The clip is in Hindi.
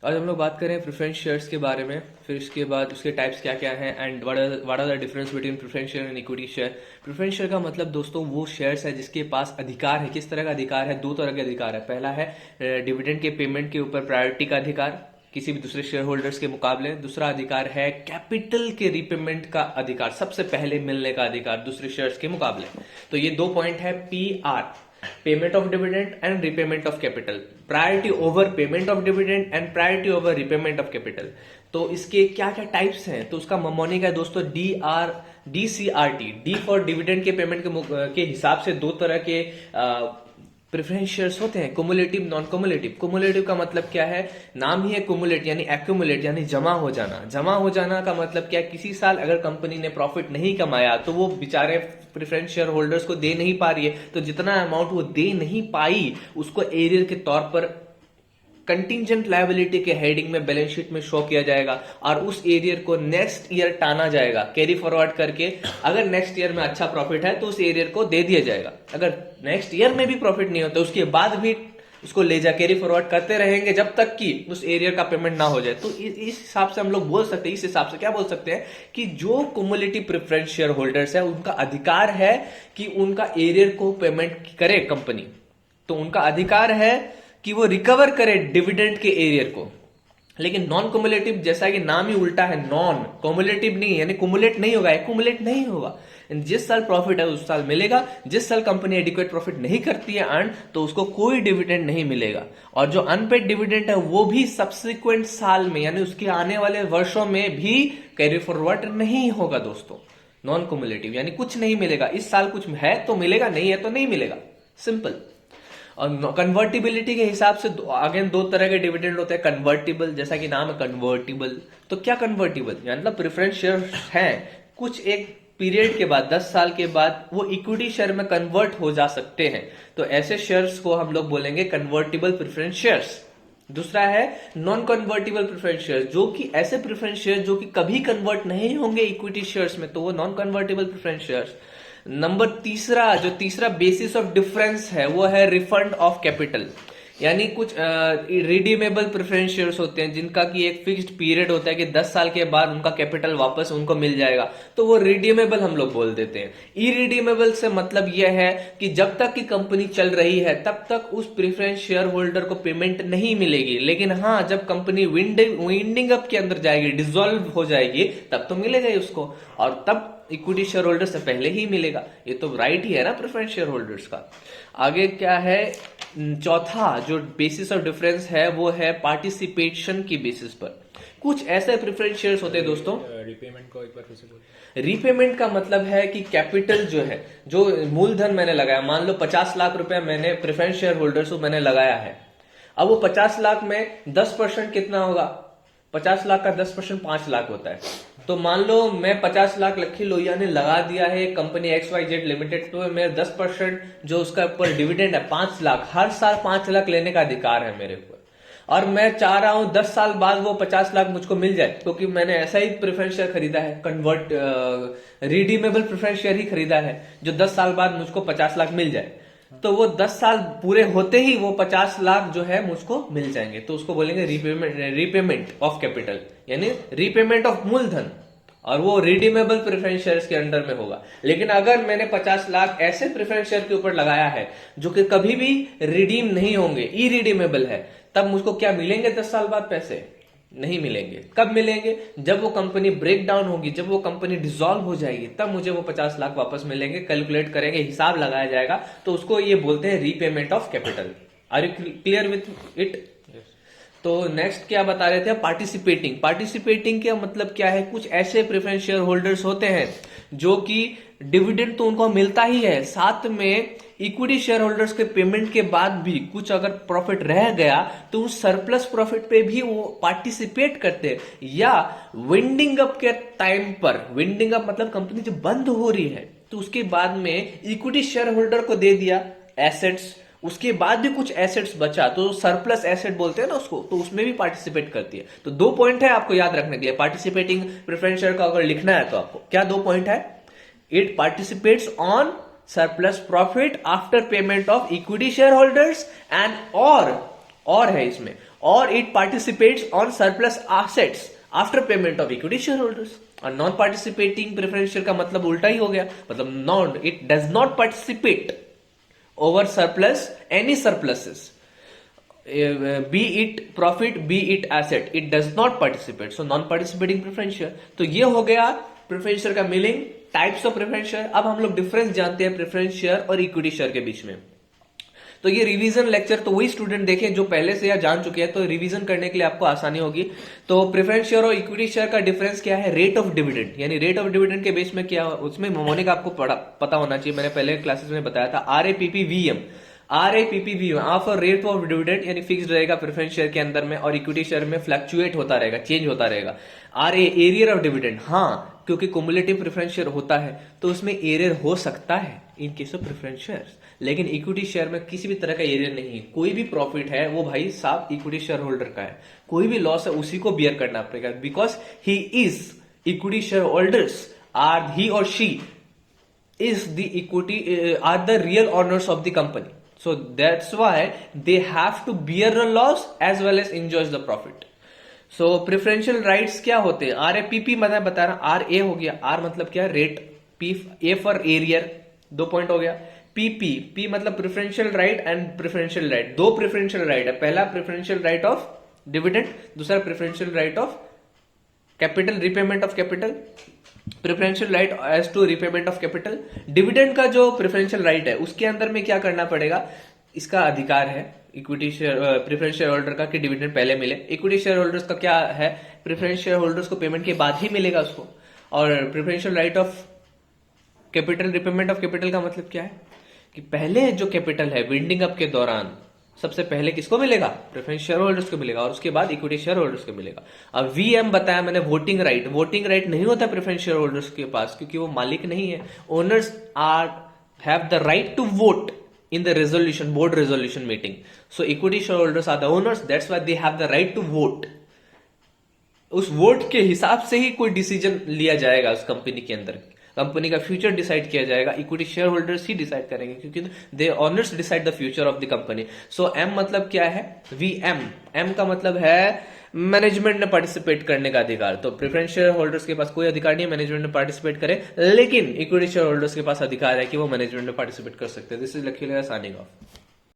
आज हम लोग बात करें प्रेफरेंस शेयर्स के बारे में। फिर इसके बाद उसके टाइप्स क्या क्या हैं and what are the difference between preference share and equity share. Preference share का मतलब दोस्तों वो शेयर्स है जिसके पास अधिकार है। किस तरह का अधिकार है? दो तरह के अधिकार है। पहला है डिविडेंड के पेमेंट के ऊपर प्रायोरिटी का अधिकार किसी भी दूसरे शेयर होल्डर्स के मुकाबले। दूसरा अधिकार है कैपिटल के रीपेमेंट का अधिकार, सबसे पहले मिलने का अधिकार दूसरे शेयर्स के मुकाबले। तो ये दो पॉइंट है PR, payment of dividend and repayment of capital. Priority over payment of dividend and priority over repayment of capital. तो इसके क्या क्या टाइप्स हैं? तो उसका ममोनिक है दोस्तों DCRT। डी फॉर डिविडेंड के पेमेंट के हिसाब से दो तरह के प्रेफरेंस शेयर्स होते हैं, कुमुलेटिव, नॉन कुमुलेटिव। कुमुलेटिव का मतलब क्या है? नाम ही है कुमुलेट यानी एक्यूमुलेट यानी जमा हो जाना। जमा हो जाना का मतलब क्या है? किसी साल अगर कंपनी ने प्रॉफिट नहीं कमाया तो वो बेचारे प्रेफरेंस शेयर होल्डर्स को दे नहीं पा रही है, तो जितना अमाउंट वो दे नहीं पाई उसको एरियर के तौर पर कंटिजेंट लायबिलिटी के हेडिंग में बैलेंस शीट में शो किया जाएगा और उस एरियर को नेक्स्ट ईयर टाना जाएगा कैरी फॉरवर्ड करके। अगर नेक्स्ट ईयर में अच्छा प्रॉफिट है तो उस एरियर को दे दिया जाएगा। अगर नेक्स्ट ईयर में भी प्रॉफिट नहीं होता उसके बाद भी उसको ले जा कैरी फॉरवर्ड करते रहेंगे जब तक कि उस एरियर का पेमेंट ना हो जाए। तो इस हिसाब से हम लोग बोल सकते हैं, इस हिसाब से क्या बोल सकते हैं कि जो कुमुलेटिव प्रेफरेंस शेयर होल्डर्स है उनका अधिकार है कि उनका एरियर को पेमेंट करे कंपनी। तो उनका अधिकार है कि वो रिकवर करे डिविडेंड के एरियर को। लेकिन नॉन कुमुलेटिव, जैसा कि नाम ही उल्टा है, नॉन कुमुलेटिव नहीं, यानी कुमुलेट नहीं होगा, एक्युमुलेट नहीं होगा। जिस साल प्रॉफिट है उस साल मिलेगा, जिस साल कंपनी एडिक्वेट प्रॉफिट नहीं करती है अर्न तो उसको कोई डिविडेंड नहीं मिलेगा। और जो अनपेड डिविडेंड है वो भी सब्सिक्वेंट साल में यानी उसके आने वाले वर्षों में भी कैरी फॉरवर्ड नहीं होगा दोस्तों। नॉन कुमुलेटिव यानी कुछ नहीं मिलेगा, इस साल कुछ है तो मिलेगा, नहीं है तो नहीं मिलेगा, सिंपल। और कन्वर्टिबिलिटी के हिसाब से अगेन दो तरह के डिविडेंड होते हैं। कन्वर्टिबल, जैसा कि नाम है कन्वर्टिबल। तो क्या कन्वर्टिबल? मतलब प्रेफरेंस शेयर हैं, कुछ एक पीरियड के बाद 10 साल के बाद वो इक्विटी शेयर में कन्वर्ट हो जा सकते हैं। तो ऐसे शेयर्स को हम लोग बोलेंगे कन्वर्टिबल प्रेफरेंस शेयर्स। दूसरा है नॉन कन्वर्टिबल प्रेफरेंस शेयर, जो कि ऐसे प्रेफरेंस शेयर जो कि कभी कन्वर्ट नहीं होंगे इक्विटी शेयर्स में, तो वो non convertible preference shares. Number तीसरा बेसिस ऑफ डिफरेंस है वो है रिफंड ऑफ कैपिटल। यानी कुछ रिडीमेबल प्रेफरेंस शेयर्स होते हैं जिनका कि एक फिक्स्ड पीरियड होता है कि 10 साल के बाद उनका कैपिटल वापस उनको मिल जाएगा, तो वो रिडीमेबल हम लोग बोल देते हैं। इरिडीमेबल से मतलब यह है कि जब तक की कंपनी चल रही है तब तक उस प्रेफरेंस शेयर होल्डर को पेमेंट नहीं मिलेगी, लेकिन हाँ जब कंपनी विंडिंग अप के अंदर जाएगी, डिसॉल्व हो जाएगी, तब तो मिलेगा ही उसको, और तब इक्विटी शेयर होल्डर से पहले ही मिलेगा। ये तो राइट ही है ना प्रेफरेंस शेयर होल्डर्स का। आगे क्या है? चौथा जो बेसिस ऑफ डिफरेंस है वो है पार्टिसिपेशन की बेसिस पर। कुछ ऐसे प्रेफरेंस शेयर्स होते हैं दोस्तों। रिपेमेंट को एक बार फिर से बोलिए। रीपेमेंट का मतलब है कि कैपिटल जो है, जो मूलधन मैंने लगाया, मान लो 50 लाख रुपए मैंने प्रेफरेंस शेयर होल्डर्स को मैंने लगाया है। अब वो 50 लाख में 10% कितना होगा? 50 लाख का 10% 5 लाख होता है। तो मान लो मैं 50 लाख लक्की लोहिया ने लगा दिया है कंपनी XYZ लिमिटेड, तो मेरे 10% जो उसका ऊपर डिविडेंड है 5 लाख, हर साल 5 लाख लेने का अधिकार है मेरे ऊपर। और मैं चाह रहा हूं 10 साल बाद वो 50 लाख मुझको मिल जाए, क्योंकि मैंने ऐसा ही प्रेफरेंस शेयर खरीदा है, रिडीमेबल प्रेफरेंस शेयर ही खरीदा है जो 10 साल बाद मुझको 50 लाख मिल जाए। तो वो 10 साल पूरे होते ही वो 50 लाख जो है मुझको मिल जाएंगे, तो उसको बोलेंगे रीपेमेंट ऑफ कैपिटल यानी रीपेमेंट ऑफ मूलधन, और वो रिडीमेबल प्रेफरेंस शेयर्स के अंडर में होगा। लेकिन अगर मैंने 50 लाख ऐसे प्रेफरेंस शेयर के ऊपर लगाया है जो कि कभी भी रिडीम नहीं होंगे, इरिडीमेबल है, तब मुझको क्या मिलेंगे 10 साल बाद? पैसे नहीं मिलेंगे। कब मिलेंगे? जब वो कंपनी ब्रेक डाउन होगी, जब वो कंपनी डिसॉल्व हो जाएगी, तब मुझे वो 50 लाख वापस मिलेंगे। कैलकुलेट करेंगे, हिसाब लगाया जाएगा, तो उसको ये बोलते हैं repayment of capital. Are you clear with it? तो नेक्स्ट क्या बता रहे थे? पार्टिसिपेटिंग। पार्टिसिपेटिंग का मतलब क्या है? कुछ ऐसे प्रेफरेंस शेयर होल्डर्स होते हैं जो कि डिविडेंड तो उनको मिलता ही है, साथ में इक्विटी शेयर होल्डर्स के पेमेंट के बाद भी कुछ अगर प्रॉफिट रह गया तो उस सरप्लस प्रॉफिट पे भी वो पार्टिसिपेट करते हैं। या विंडिंग अप के टाइम पर, विंडिंग अप मतलब कंपनी जब बंद हो रही है तो उसके बाद में इक्विटी शेयर होल्डर को दे दिया एसेट्स, उसके बाद भी कुछ एसेट्स बचा तो सरप्लस एसेट बोलते हैं ना उसको, तो उसमें भी पार्टिसिपेट करती है। तो दो पॉइंट है आपको याद रखने के लिए पार्टिसिपेटिंग प्रेफरेंस शेयर का अगर लिखना है तो आपको क्या दो पॉइंट है? It participates on surplus profit after payment of equity share holders and और है इसमें, और it participates on surplus assets after payment of equity share holders. और नॉन पार्टिसिपेटिंग प्रेफरेंस शेयर का मतलब उल्टा ही हो गया, मतलब non, it does not participate over surplus any surpluses, B it profit B it asset, it does not participate, so non participating preference share. तो ये हो गया प्रेफरेंस शेयर का meaning, types of preference share. अब हम लोग डिफरेंस जानते हैं प्रेफरेंस शेयर और इक्विटी शेयर के बीच में। तो ये रिवीजन लेक्चर तो वही स्टूडेंट देखें जो पहले से या जान चुके हैं, तो रिवीजन करने के लिए आपको आसानी होगी। तो प्रेफरेंस शेयर और इक्विटी शेयर का डिफरेंस क्या है, रेट ऑफ डिविडेंड, यानी रेट ऑफ डिविडेंड के बेस में क्या, उसमें मोनिक आपको पता होना चाहिए, मैंने पहले क्लासेस में बताया था। RAPPVM, RAPPVM of rate of dividend, यानी फिक्स रहेगा प्रेफरेंस शेयर के अंदर में, और इक्विटी शेयर में फ्लक्चुएट होता रहेगा, चेंज होता रहेगा। एरियर ऑफ डिविडेंड, हाँ क्योंकि कुमुलेटिव प्रेफरेंस शेयर होता है तो उसमें एरियर हो सकता है in case of preference share, लेकिन इक्विटी शेयर में किसी भी तरह का एरियर नहीं है। कोई भी प्रॉफिट है वो भाई साहब इक्विटी शेयर होल्डर का है, कोई भी लॉस है उसी को बियर करना पड़ेगा, because he is equity shareholders are he और she is the equity are the real owners of the company, so that's why they have to bear the loss as well as enjoys the profit. So preferential rights क्या होते हैं, RAPP मतलब बता रहा, RA हो गया, R मतलब क्या, rate, P A for arrear, 2 point हो गया, P मतलब preferential right and preferential right, 2 preferential right है, पहला प्रेफरेंशियल राइट ऑफ डिविडेंड, दूसरा preferential right of capital, repayment of capital, preferential right as to repayment of capital. Dividend का जो प्रेफरेंशियल राइट है उसके अंदर में क्या करना पड़ेगा, इसका अधिकार है equity share preference share holder का कि डिविडेंड पहले मिले। इक्विटी शेयर होल्डर्स का क्या है, प्रेफरेंस शेयर होल्डर्स को पेमेंट के बाद ही मिलेगा उसको। और preferential right of capital, repayment of capital का मतलब क्या है कि पहले जो कैपिटल है विंडिंग अप के दौरान सबसे पहले किसको मिलेगा, प्रेफरेंस शेयर होल्डर्स को मिलेगा, और उसके बाद इक्विटी शेयर होल्डर्स को मिलेगा। अब VM बताया मैंने, वोटिंग राइट, वोटिंग राइट नहीं होता प्रेफरेंस शेयर होल्डर्स के पास क्योंकि वो मालिक नहीं है। Owners are have the right to vote in the resolution, board resolution meeting. So equity shareholders are the owners, that's why they have the right to vote. उस वोट के हिसाब से ही कोई डिसीजन लिया जाएगा उस कंपनी के अंदर, कंपनी का फ्यूचर डिसाइड किया जाएगा, इक्विटी शेयर होल्डर्स ही डिसाइड करेंगे क्योंकि they owners decide the future of the company. So M मतलब क्या है, VM, M का मतलब है मैनेजमेंट में पार्टिसिपेट करने का अधिकार। तो प्रेफरेंस शेयर होल्डर्स के पास कोई अधिकार नहीं है मैनेजमेंट में पार्टिसिपेट करे, लेकिन इक्विटी शेयर होल्डर्स के पास अधिकार है कि वो मैनेजमेंट में पार्टिसिपेट कर सकते हैं। This is lucky signing off.